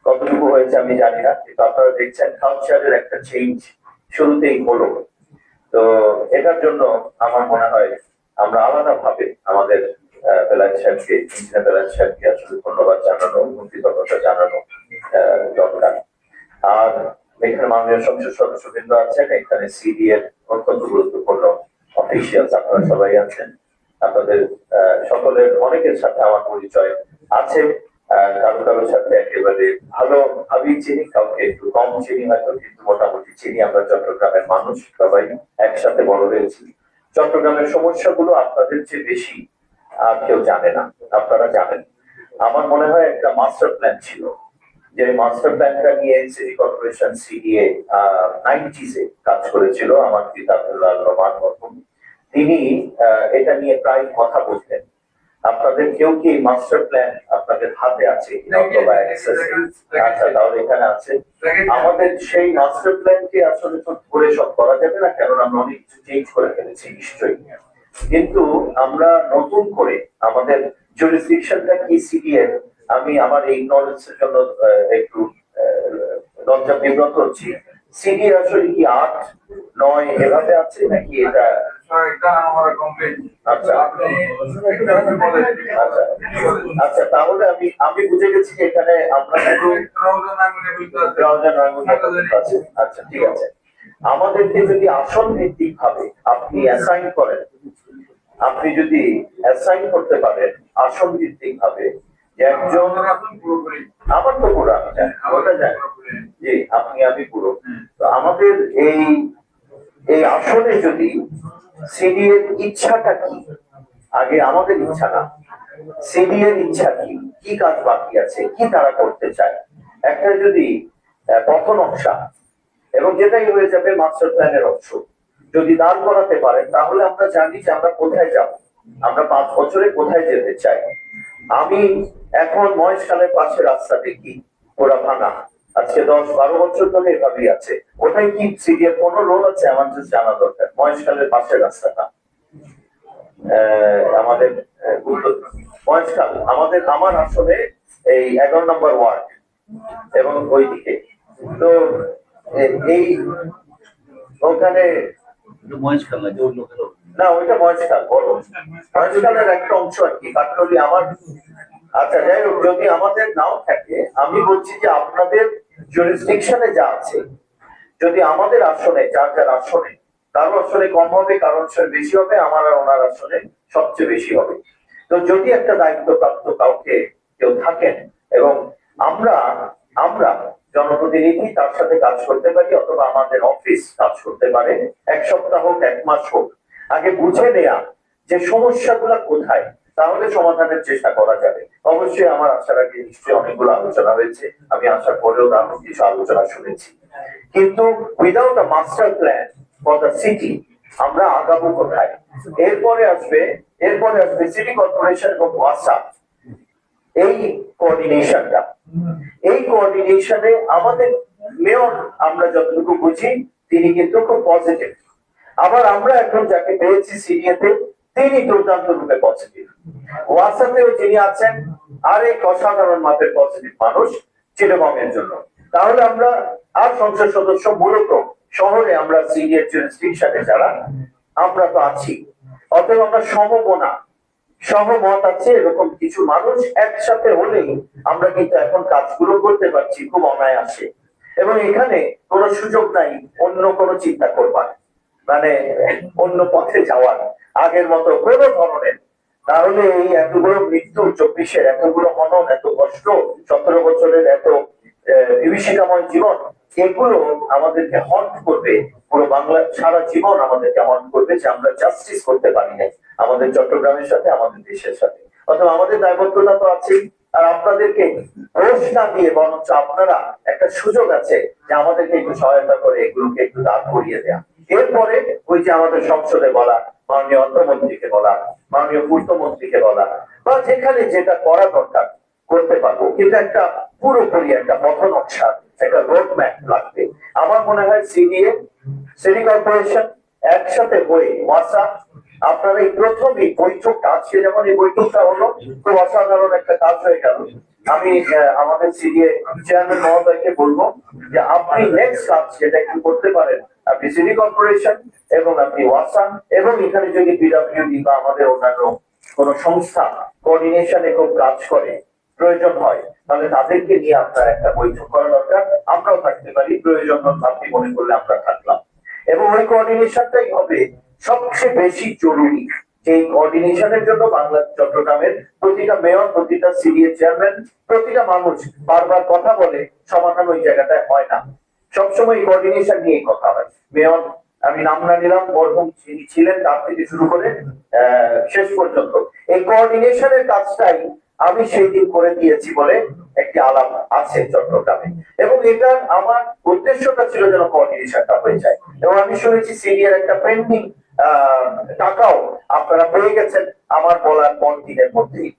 কতটুকু হয়েছে আমি জানি না, কিন্তু আপনারা দেখছেন কালচারের একটা চেঞ্জ শুরুতেই হলো। তো এটার জন্য আমার মনে হয় আমরা আলাদা ভাবে আমাদের বেলায়েত সাহেবকে, ইঞ্জিনিয়ার বেলায়েত সাহেবকে আসলে ধন্যবাদ জানানো, কৃতজ্ঞতা জানানো দরকার। আর এখানে মাননীয় সংসদ সদস্যবৃন্দ আছেন, এখানে সিডি এর অত্যন্ত গুরুত্বপূর্ণ অফিসিয়ালস আপনারা সবাই আছেন। আপনাদের সকলের অনেকের সাথে আমার পরিচয় আছে, কারো কারোর সাথে একেবারে ভালো ভাবেই চিনি, কাউকে একটু কম চিনি হয়তো, কিন্তু মোটামুটি চিনি। আমরা চট্টগ্রামের মানুষ, সবাই একসাথে বড় হয়েছি। চট্টগ্রামের সমস্যাগুলো আপনাদের চেয়ে বেশি আর কেউ জানে না, আপনারা জানেন। আমার মনে হয় একটা মাস্টার প্ল্যান ছিল, যে মাস্টার প্ল্যানটা নিয়ে সিটি কর্পোরেশন সিডিএ 90s এ কাজ করেছিল আমার পিতা আব্দুল্লাহ রহমান মরহুম। তিনি এটা নিয়ে প্রায় কথা বলতেন। আপনাদের কেউ কি মাস্টার প্ল্যান আপনাদের হাতে আছে? আচ্ছা, তাহলে এখানে আছে। আমাদের সেই মাস্টার প্ল্যানকে আসলে তো ধরে সব করা যাবে না, কারণ আমরা অনেক কিছু চেঞ্জ করে ফেলেছি নিশ্চয়ই। কিন্তু আমরা নতুন করে আমাদের জুরিসডিকশনটা কি সিডিএ, আমি আমার এই নলেজের জন্য একটু লজ্জা বিব্রত হচ্ছি। সিডি আসলে কি 8, 9 এভাবে আছে নাকি এটা? আচ্ছা আচ্ছা, তাহলে আমি বুঝে গেছি যে এখানে আমরা শুধু আচ্ছা ঠিক আছে। আমাদেরকে যদি আসন ভিত্তিক ভাবে আপনি অ্যাসাইন করেন, আপনি যদি অ্যাসাইন করতে পারেন আসন ভিত্তিক ভাবে, যে একজন, আমার তো পুরো আমি জানি, ওটা জানি জি, আপনি আমি পুরো, তো আমাদের এই এই আসনে যদি সিডি এর ইচ্ছাটা কি, আগে আমাদের ইচ্ছা না, সিডি এর ইচ্ছা কি, কি কাজ বাকি আছে, কি তারা করতে চায়, একটা যদি পথ নকশা, এবং যেটাই হয়ে যাবে মাস্টার প্ল্যানের অংশ যদি দাঁড় করাতে পারেন, তাহলে আমরা জানি যে আমরা কোথায় যাব, আমরা 5 বছরে কোথায় যেতে চাই। আমি এখন মহেশখালের পাশে রাস্তা দেখি ওরা ভাঙা, আজকে 10-12 বছর ধরে এভাবেই আছে। ওটাই কি সিডিএর কোনো রোল আছে? আমার just জানা দরকার। মহেশখালের পাশের রাস্তাটা আমাদের মহেশখাল, আমার আসলে এই 11 নম্বর ওয়ার্ড এবং ওইদিকে, তো এই ওখানে না, ওইটা মহেশখাল বড়, মহেশখালের একটা অংশ আর কি, কাঠরলি আমার। আচ্ছা যাই হোক, যদি আমাদের নাও থাকে, আমি বলছি যে আপনাদের জুরিসডিকশনে যা আছে, যদি আমাদের আসনে, যার যার আসনে, কারো আসনে কম হবে, কারো আসনে বেশি হবে, আমার আর ওনার আসনে সবচেয়ে বেশি হবে। তো যদি একটা দায়িত্বপ্রাপ্ত কাউকে কেউ থাকেন এবং আমরা আমরা জনপ্রতিনিধি তার সাথে কাজ করতে পারি, অথবা আমাদের অফিস কাজ করতে পারে, 1 সপ্তাহ হোক 1 মাস হোক, আগে বুঝে নেয়া যে সমস্যাগুলো কোথায়, তাহলে সমাধানের চেষ্টা করা যাবে। অবশ্যই আমার আসার আগে নিশ্চয়ই অনেকগুলো আলোচনা হয়েছে, আমি আসার পরেও আরো কিছু আলোচনা শুনেছি, কিন্তু without a master plan for the city আমরা আগাবো কোথায়? এরপরে আসবে সিটি কর্পোরেশন এবং ওয়াসা, এই কোঅর্ডিনেশনটা, এই কোঅর্ডিনেশনে আমাদের মেয়র, আমরা যতটুকু বুঝি তিনি কিন্তু খুব পজিটিভ। আবার আমরা এখন যাকে পেয়েছি সিডিএতে, তিনি দুর্দান্ত রূপে পজিটিভ। ওয়াসাতেও যিনি আছেন আরেক অসাধারণ মাপের পজিটিভ মানুষ চিটাগংয়ের জন্য। তাহলে আমরা আর সংসদ সদস্য মূলত শহরে আমরা সিডিএর জুরিসডিকশনে যারা আমরা তো আছি, অতএব আমরা সহমত আছে এরকম কিছু মানুষ একসাথে হলেই আমরা কিন্তু এখন কাজগুলো করতে পারছি খুব অনায়াসে। এবং এখানে কোনো সুযোগ নাই অন্য কোনো চিন্তা করবার, মানে অন্য পথে যাওয়ার, আগের মতো কোনো ধরনের। তাহলে এই এতগুলো মৃত্যু, 24-এর এতগুলো হনন, এত কষ্ট, 17 বছরের এত বিভীষিকাময় জীবন, এগুলো আমাদেরকে হন্ট করবে পুরো বাংলা, সারা জীবন আমাদেরকে হন্ট করবে যে আমরা জাস্টিস করতে পারি না আমাদের চট্টগ্রামের সাথে, আমাদের দেশের সাথে। অথবা আমাদের দায়বদ্ধতা তো আছেই। আর আপনাদেরকে দোষ না দিয়ে বরঞ্চ আপনারা একটা সুযোগ আছে যে আমাদেরকে একটু সহায়তা করে এগুলোকে একটু দাঁড় করিয়ে দেয়া। এরপরে ওই যে আমাদের সংসদে বলা, মাননীয় অর্থমন্ত্রীকে বলা, মাননীয় পূর্তমন্ত্রীকে বলা, বা যেখানে যেটা করা দরকার করতে পারবো, কিন্তু একটা পুরোপুরি একটা পথ নকশা, একটা রোড ম্যাপ লাগবে। আমার মনে হয় সিডিএ, সিটি কর্পোরেশন একসাথে হয়ে ওয়াসা আপনারা এই প্রথম এই বৈঠকটা, আজকে যেমন এই বৈঠকটা হলো, খুব অসাধারণ একটা কাজ হয়ে গেল। আমি আমাদের সিডিএ চেয়ারম্যান মহোদয়কে বলবো যে আপনি নেক্সট কাজ যেটা একটু করতে পারেন, আপনি সিটি কর্পোরেশন এবং আপনি ওয়াসা এবং এখানে যদি পিডব্লিউডি বা আমাদের অন্যান্য কোন সংস্থা কোঅর্ডিনেশনে খুব কাজ করে প্রয়োজন হয়, তাহলে তাদেরকে নিয়ে আপনার একটা বৈঠক করা দরকার। আমরাও থাকতে পারি, প্রয়োজন আপনি মনে করলে আমরা থাকলাম, এবং ওই কোঅর্ডিনেশনটাই হবে সবচেয়ে বেশি জরুরি। যে কোঅর্ডিনেশনের জন্য বাংলা চট্টগ্রামের প্রতিটা মেয়র, প্রতিটা সিডিএ চেয়ারম্যান, প্রতিটা মানুষ বারবার কথা বলে, সমাধান ওই জায়গাটায় হয় না। সবসময় কোঅর্ডিনেশন নিয়ে কথা হয়। মেয়র, আমি নাম না নিলাম, মরহুম যিনি ছিলেন তার থেকে শুরু করে শেষ পর্যন্ত এই কোঅর্ডিনেশনের কাজটাই আমি সেই দিন করে দিয়েছি বলে একটি আলাপ আছে চট্টগ্রামে, এবং এটার আমার উদ্দেশ্যটা ছিল যেন কোঅর্ডিনেশনটা হয়ে যায়। এবং আমি শুনেছি সিডিএর একটা পেন্ডিং টাকাও আপনারা পেয়ে গেছেন আমার বলার 5 দিনের মধ্যেই।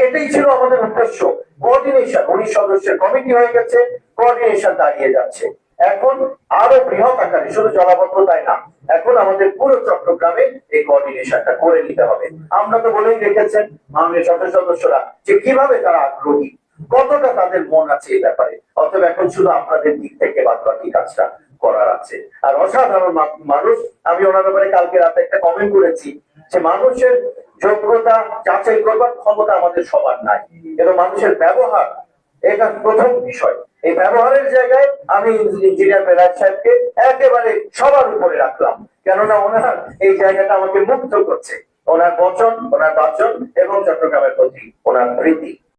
এটাই ছিল আমাদের উদ্দেশ্য, কোঅর্ডিনেশন। 19 সদস্যের কমিটি হয়ে গেছে, কোঅর্ডিনেশন দাঁড়িয়ে যাচ্ছে। এখন আরো বৃহৎ আকারে, শুধু জলাবদ্ধতায় না, এখন আমাদের পুরো চট্টগ্রামে এই কোঅর্ডিনেশনটা করে নিতে হবে। আমরা তো বলেই রেখেছেন মাননীয় সদস্যরা যে কিভাবে তারা আগ্রহী, কতটা তাদের মন আছে এই ব্যাপারে। অতএব এখন শুধু আপনাদের দিক থেকে বাদ বাকি কাজটা করার আছে। আর অসাধারণ মানুষ, আমি ওনার ব্যাপারে কালকে রাতে একটা কমেন্ট করেছি যে মানুষের যোগ্যতা যাচাই করবার ক্ষমতা আমাদের সবার নাই, এবং মানুষের ব্যবহার এটা প্রথম বিষয়। এই ব্যবহারের জায়গায় আমি ইঞ্জিনিয়ার বেলায়েত সাহেবকে একেবারে সবার উপরে রাখলাম, কেননা ওনার এই জায়গাটা আমাকে মুগ্ধ করছে, ওনার বচন, ওনার বাচন এবং চট্টগ্রামের প্রতি ওনার প্রীতি।